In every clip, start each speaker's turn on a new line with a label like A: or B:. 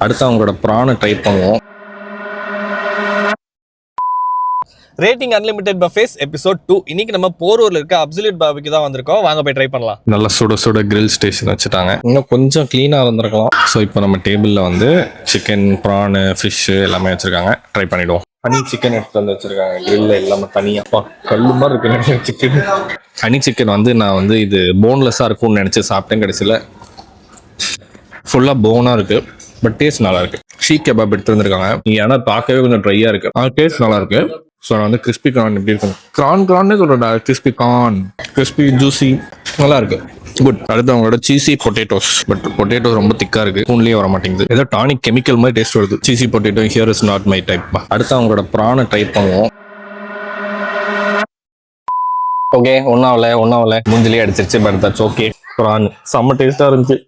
A: அடுத்து அவங்களோட ப்ரானை ட்ரை பண்ணுவோம்.
B: Rating unlimited buffets episode 2. இன்னைக்கு நம்ம போரூர்ல இருக்க அப்சல்யூட் பார்பிக்யூ தான் வந்திருக்கோம். வாங்க போய் ட்ரை பண்ணலாம்.
A: நல்லா சுட சுட கிரில் ஸ்டேஷன் வச்சுட்டாங்க. இன்னும் கொஞ்சம் க்ளீனாக இருந்திருக்கலாம். ஸோ இப்போ நம்ம டேபிளில் வந்து சிக்கன், ப்ரானு, ஃபிஷ்ஷு எல்லாமே வச்சுருக்காங்க. ட்ரை பண்ணிவிடுவோம். ஹனி சிக்கன் எடுத்து வந்து வச்சுருக்காங்க. கிரில்ல எல்லாமே தனியாக கல் மாதிரி இருக்கு சிக்கன். ஹனி சிக்கன் வந்து நான் வந்து இது போன்லெஸ்ஸாக இருக்கும்னு நினச்சி சாப்பிட்டேன். கடைசியில் ஃபுல்லாக போனாக இருக்குது. பட் டேஸ்ட் நல்லா இருக்குது. ஷீக் கபாப் எடுத்து வந்துருக்காங்க. ஏன்னா பார்க்கவே கொஞ்சம் ட்ரையாக இருக்குது. ஆனால் டேஸ்ட் நல்லா இருக்குது. ஸோ நான் வந்து கிறிஸ்பி கார்ன் எப்படி இருக்கும், கார்னே சொல்கிறேன். கிறிஸ்பி கார்ன், கிறிஸ்பி ஜூசி, நல்லா இருக்கு. குட். அடுத்து அவங்களோட சீசி பொட்டேட்டோஸ். பட் பொட்டேட்டோ ரொம்ப திக்காக இருக்கு, ஸ்பூன்லேயே வர மாட்டேங்குது. ஏதோ டானிக் கெமிக்கல் மாதிரி டேஸ்ட் வருது. Cheesy potato here is not my type. அடுத்து அவங்களோட ப்ரானை ட்ரை பண்ணுவோம். ஓகே, ஒன்னாவல மூஞ்சிலே அடிச்சிருச்சு. But that's okay. ப்ரான் செம்ம டேஸ்ட்டாக இருந்துச்சு.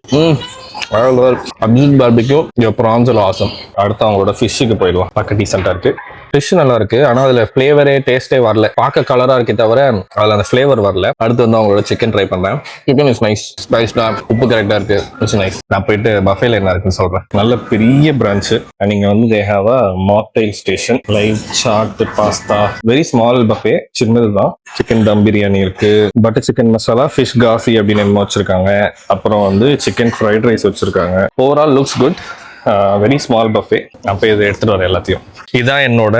A: அப்சல்யூட் பார்பிக்யூ ப்ரான்ஸ் எல்லாம் ஆசம். அடுத்து அவங்களோட ஃபிஷ்ஷுக்கு போயிடலாம். பார்க்க டீசெண்டாக இருக்கு. ஃபிஷ் நல்லா இருக்கு, ஆனால் அதில் ஃப்ளேவரே டேஸ்டே வரல. பார்க்க கலராக இருக்கே தவிர அதில் அந்த ஃப்ளேவர் வரல. அடுத்து வந்து அவங்களோட சிக்கன் ட்ரை பண்ணுறேன். சிக்கன் இஸ் நைஸ், ஸ்பைஸ்டா, உப்பு கரெக்டாக இருக்கு. It's nice. நான் போயிட்டு பஃபேல என்ன இருக்குன்னு சொல்கிறேன். நல்ல பெரிய பிரான்ச்சு. நீங்க வந்து they have a mocktail station, live chaat, pasta. Very small buffet, சின்னது தான். சிக்கன் தம் பிரியாணி இருக்கு, butter chicken masala, fish coffee அப்படின்னு என்ன வச்சிருக்காங்க. அப்புறம் வந்து சிக்கன் ஃப்ரைட் ரைஸ் வச்சிருக்காங்க. Overall looks good. Very small buffet. அப்போ இதை எடுத்துட்டு வரேன் எல்லாத்தையும். இதான் என்னோட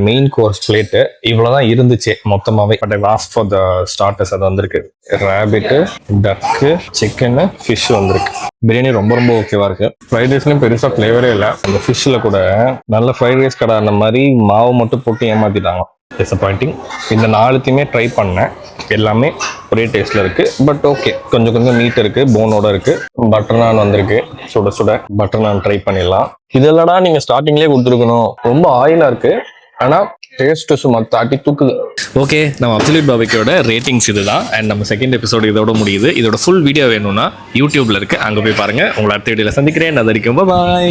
A: மெயின் கோர்ஸ் பிளேட்டு. இவ்வளோதான் இருந்துச்சு மொத்தமாகவே. But I ask for the starters. அது வந்திருக்கு ரேபிட்டு, டக்கு, சிக்கனு, ஃபிஷ் வந்திருக்கு. பிரியாணி ரொம்ப ரொம்ப ஓகேவா இருக்கு. ஃப்ரைட் ரைஸ்லையும் பெருசாக ஃப்ளேவரே இல்லை. அந்த ஃபிஷ்ஷில் கூட நல்ல ஃப்ரைட் ரைஸ் கடை அந்த மாதிரி மாவு மட்டும் போட்டு ஏமாத்திட்டாங்க. டிசப்பாயிண்டிங். இந்த 4த்தையுமே ட்ரை பண்ணேன். எல்லாமே ஒரே டேஸ்ட்ல இருக்கு. பட் ஓகே, கொஞ்சம் கொஞ்சம் மீட் இருக்கு, போனோட இருக்கு. பட்டர் நான் வந்திருக்கு. சுட சுட பட்டர் நான் ட்ரை பண்ணிடலாம். இதெல்லடா நீங்க ஸ்டார்டிங்லேயே கொடுத்துருக்கணும். ரொம்ப ஆயிலா இருக்கு, ஆனா டேஸ்ட் சும்மா தாட்டி தூக்குது.
B: ஓகே, நம்ம அப்சல்யூட் பார்பிக்யூவோட ரேட்டிங்ஸ் இதுதான். அண்ட் நம்ம செகண்ட் எபிசோடு இதோட முடியுது. இதோட ஃபுல் வீடியோ வேணும்னா யூடியூப்ல இருக்கு, அங்க போய் பாருங்க. உங்களை அடுத்த வீடியோல சந்திக்கிறேன். அது வரைக்கும் பாய்.